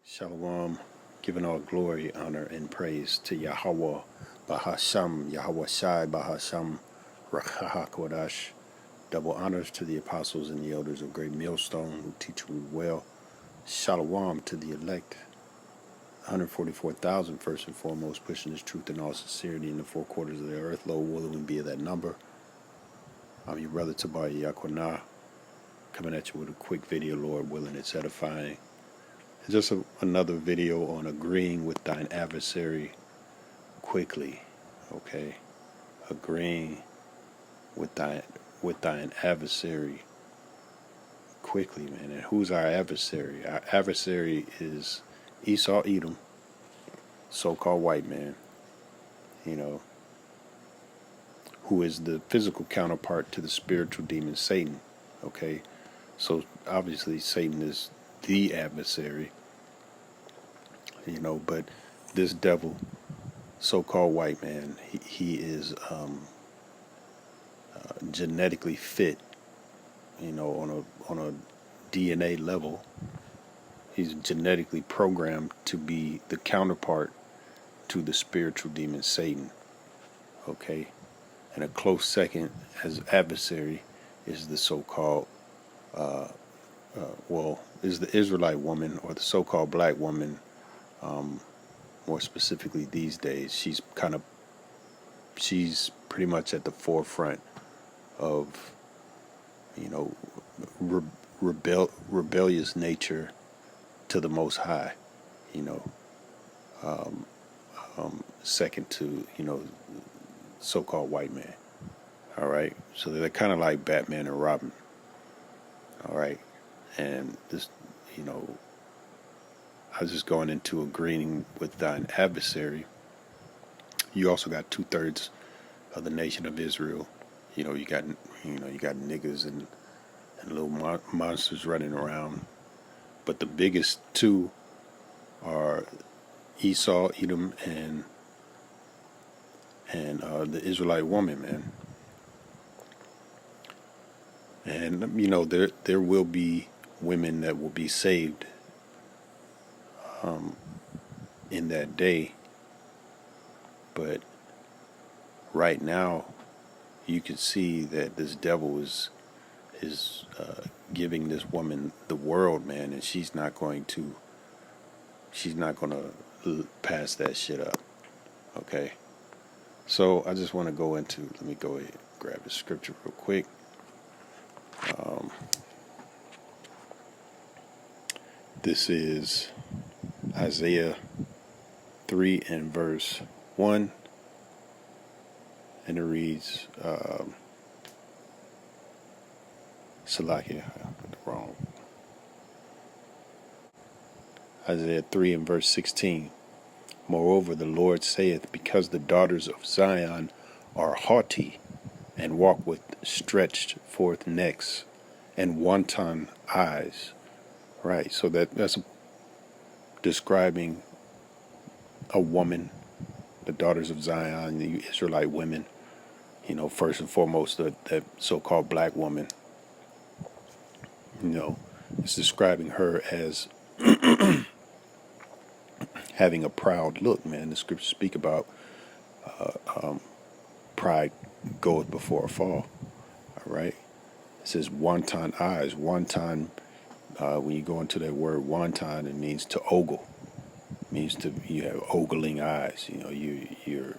Shalom, giving all glory, honor, and praise to Yahweh, Bahasham, Yahweh Shai, Bahasham, Rachaha Kodash. Double honors to the apostles and the elders of Great Millstone who teach we well. Shalom to the elect, 144,000 first and foremost, pushing this truth in all sincerity in the four quarters of the earth. Lo, will we be of that number? I'm your brother Tabari Yakwanah, coming at you with a quick video, Lord willing, it's edifying. Just another video on agreeing with thine adversary quickly, okay? Agreeing with thine adversary quickly, man. And who's our adversary? Our adversary is Esau Edom, so-called white man, who is the physical counterpart to the spiritual demon Satan, okay? So obviously Satan is the adversary, but this devil, so-called white man, he is genetically fit, on a DNA level. He's genetically programmed to be the counterpart to the spiritual demon Satan, okay? And a close second as adversary is the so-called is the Israelite woman, or the so-called black woman, more specifically these days. She's pretty much at the forefront of, rebellious nature to the Most High, second to, so-called white man. All right. So they're kind of like Batman and Robin. All right. And this, I was just going into agreeing with thine adversary. You also got 2/3 of the nation of Israel. You got niggas and little monsters running around. But the biggest two are Esau, Edom, and the Israelite woman, man. And there will be women that will be saved in that day, but right now you can see that this devil is giving this woman the world, man, and she's not going to pass that shit up. Okay, so I just want to let me go ahead and grab the scripture real quick. This is Isaiah 3 and verse 1, and it reads, Salakia, I got it wrong. Isaiah 3 and verse 16. Moreover, the Lord saith, because the daughters of Zion are haughty, and walk with stretched forth necks, and wanton eyes. Right, so that's describing a woman, the daughters of Zion, the Israelite women, first and foremost, that so-called black woman. It's describing her as having a proud look, man. The scriptures speak about pride goeth before a fall. All right. It says wanton eyes. Wanton, when you go into that word wanton, it means to ogle. It means you have ogling eyes. You're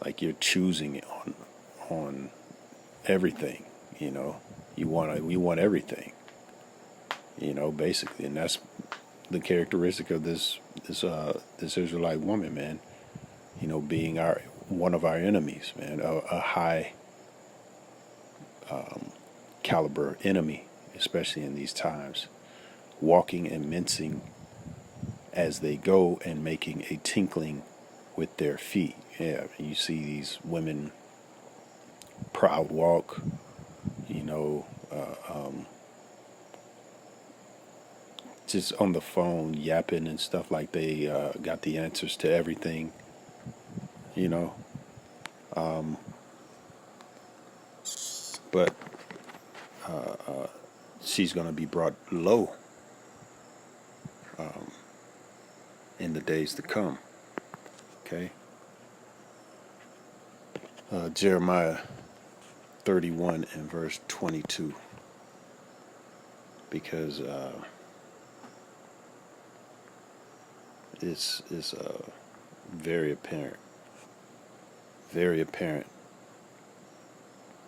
like you're choosing on everything. You want everything. Basically, and that's the characteristic of this Israelite woman, man. Being one of our enemies, man, a high caliber enemy, especially in these times, walking and mincing as they go and making a tinkling with their feet. Yeah, you see these women proud walk, just on the phone yapping and stuff like they got the answers to everything, but she's going to be brought low, the days to come. Okay? Jeremiah 31 and verse 22. Because it's very apparent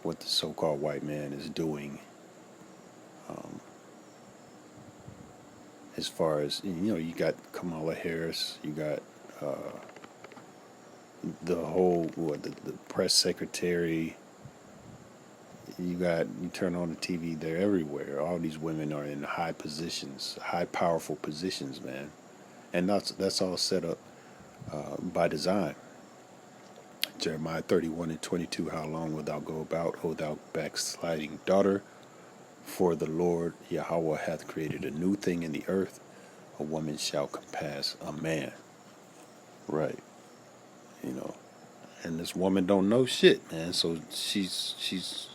what the so-called white man is doing, as far as, you got Kamala Harris, you got the whole the press secretary, you turn on the TV, they're everywhere. All these women are in high positions, high powerful positions, man, and that's all set up by design. Jeremiah 31 and 22, how long wilt thou go about, O thou backsliding daughter? For the Lord Yahweh hath created a new thing in the earth, a woman shall compass a man. Right. And this woman don't know shit, man, so she's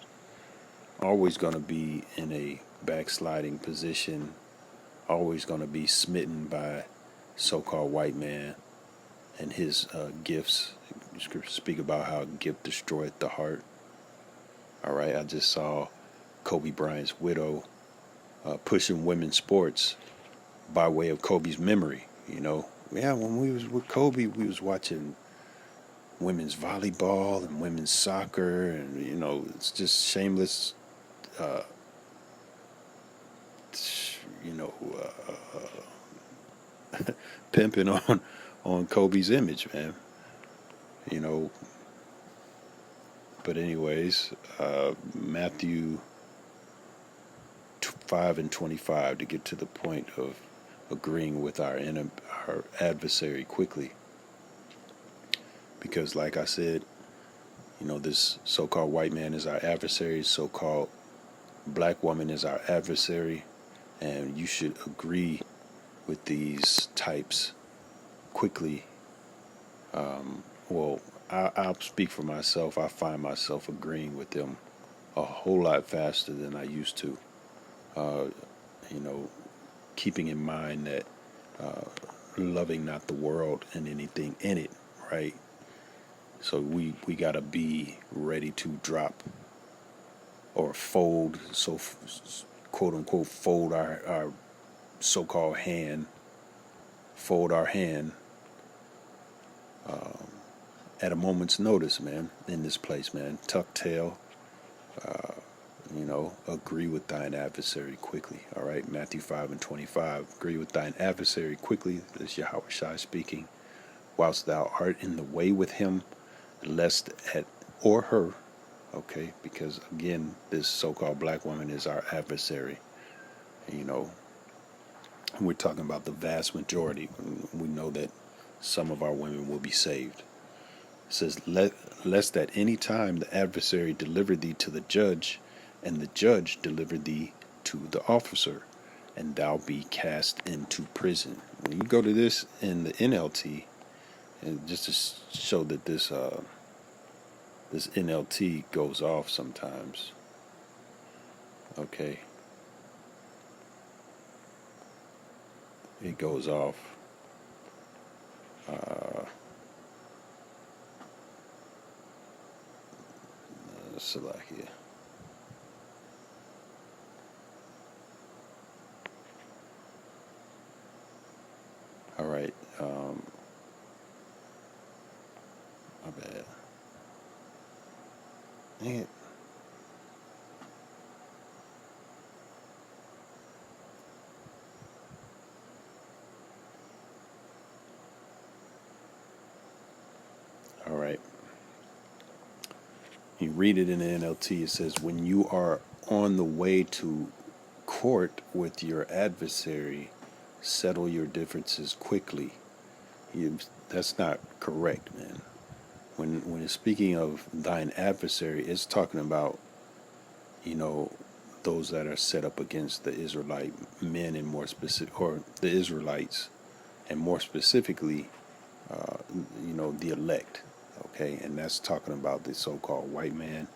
always going to be in a backsliding position, always going to be smitten by so-called white man and his gifts. Scriptures speak about how a gift destroyeth the heart. All right, I just saw Kobe Bryant's widow pushing women's sports by way of Kobe's memory. Yeah, when we was with Kobe, we was watching women's volleyball and women's soccer, and it's just shameless, pimping on Kobe's image, man. But anyways, Matthew 5 and 25, to get to the point of agreeing with our adversary quickly. Because like I said, this so-called white man is our adversary, so-called black woman is our adversary, and you should agree with these types quickly. I'll speak for myself. I find myself agreeing with them a whole lot faster than I used to. Keeping in mind that loving not the world and anything in it, right? So we got to be ready to drop or fold, so quote unquote, fold our so-called hand, fold our hand at a moment's notice, man, in this place, man. Tuck tail, agree with thine adversary quickly. All right, Matthew 5 and 25. Agree with thine adversary quickly. This is Yahweh Shai speaking. Whilst thou art in the way with him, lest at or her, okay, because again, this so-called black woman is our adversary. We're talking about the vast majority. We know that some of our women will be saved. It says, lest at any time the adversary deliver thee to the judge, and the judge deliver thee to the officer, and thou be cast into prison. When you go to this in the NLT, and just to show that this NLT goes off sometimes. Okay. It goes off. Salakia. All right. My bad. Dang it. All right. You read it in the NLT. It says, when you are on the way to court with your adversary, settle your differences quickly. That's not correct, man. When it's speaking of thine adversary, it's talking about, those that are set up against the Israelite men, and more specific, or the Israelites, and more specifically, the elect. Okay, and that's talking about the so-called white man,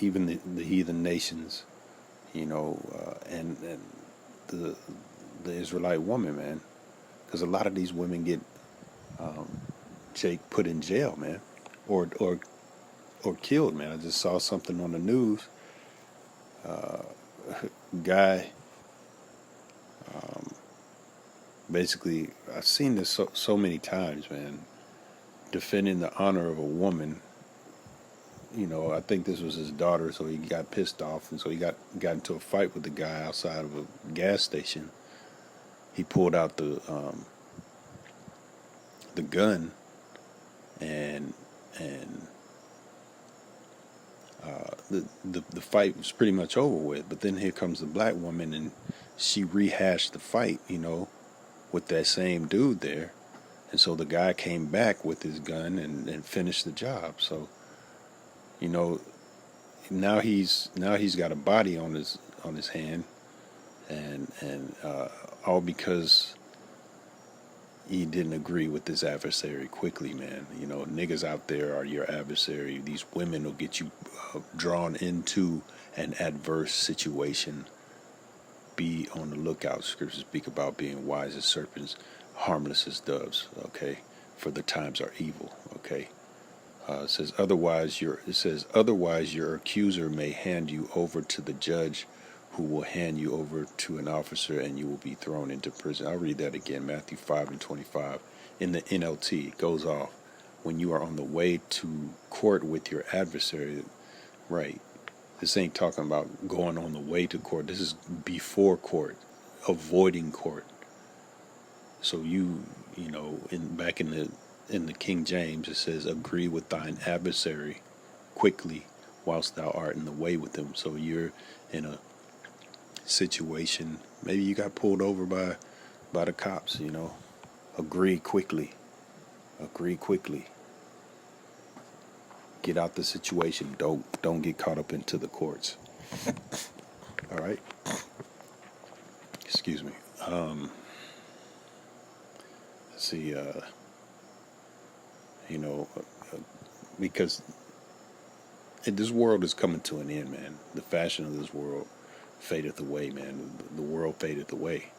even the heathen nations, and the Israelite woman, man. because a lot of these women get Jake put in jail, man, or killed, man. I just saw something on the news. Guy, basically, I've seen this so many times, man. Defending the honor of a woman. You know, I think this was his daughter, so he got pissed off, and so he got into a fight with the guy outside of a gas station. He pulled out the gun, and the fight was pretty much over with. But then here comes the black woman, and she rehashed the fight, you know, with that same dude there. And so the guy came back with his gun and finished the job. So, you know, now he's got a body on his hand, and all because he didn't agree with his adversary quickly, man. You know, niggas out there are your adversary. These women will get you drawn into an adverse situation. Be on the lookout. Scriptures speak about being wise as serpents, harmless as doves. Okay, for the times are evil. Okay, it says otherwise your accuser may hand you over to the judge, who will hand you over to an officer, and you will be thrown into prison. I'll read that again, Matthew 5:25. In the NLT, it goes off. When you are on the way to court with your adversary, right? This ain't talking about going on the way to court. This is before court, avoiding court. So you know, back in the King James, it says, agree with thine adversary quickly whilst thou art in the way with him. So you're in a situation, maybe you got pulled over by the cops, you know. Agree quickly. Get out the situation. Don't get caught up into the courts. All right. Excuse me. Let's see. You know, because this world is coming to an end, man. The fashion of this world fadeth away, man. The world fadeth away.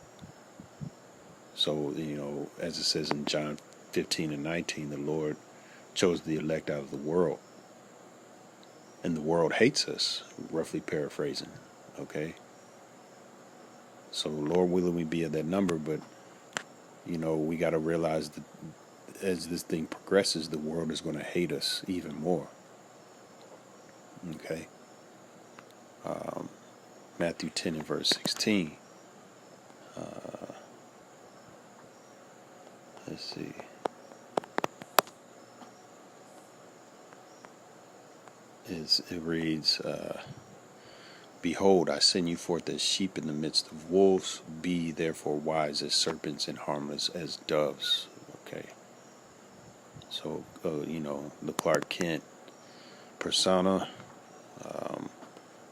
So, you know, as it says in John 15:19, the Lord chose the elect out of the world, and the world hates us, roughly paraphrasing. Okay? So, Lord willing, we be at that number, but, you know, we got to realize that as this thing progresses, the world is going to hate us even more. Okay? Matthew 10 and verse 16. Let's see. It reads, behold, I send you forth as sheep in the midst of wolves. Be therefore wise as serpents and harmless as doves. Okay. So, you know, the Clark Kent persona,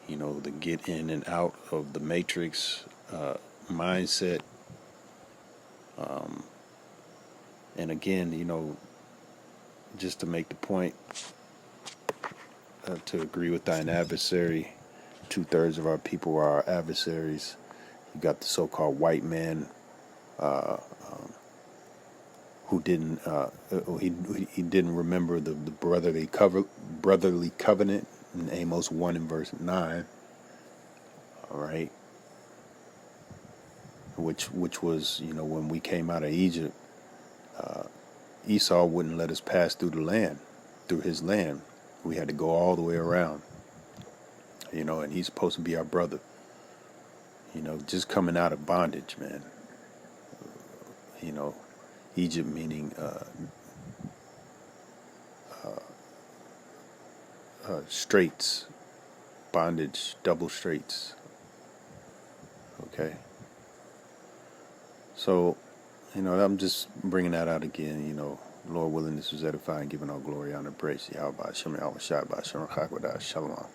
you know, the get in and out of the matrix mindset. And again, you know, just to make the point, to agree with thine adversary, 2/3 of our people are our adversaries. You got the so-called white man who didn't he didn't remember the brotherly covenant in Amos 1 and verse 9. All right, which was, you know, when we came out of Egypt, Esau wouldn't let us pass through his land. We had to go all the way around, you know, and he's supposed to be our brother. You know, just coming out of bondage, man. You know, Egypt meaning straits, bondage, double straits. Okay. So, you know, I'm just bringing that out again. You know, Lord willing, this was edifying, giving all glory, honor, praise to Yahweh, Shem, Yahweh, Shai, Shem, Chakwada, Shalom.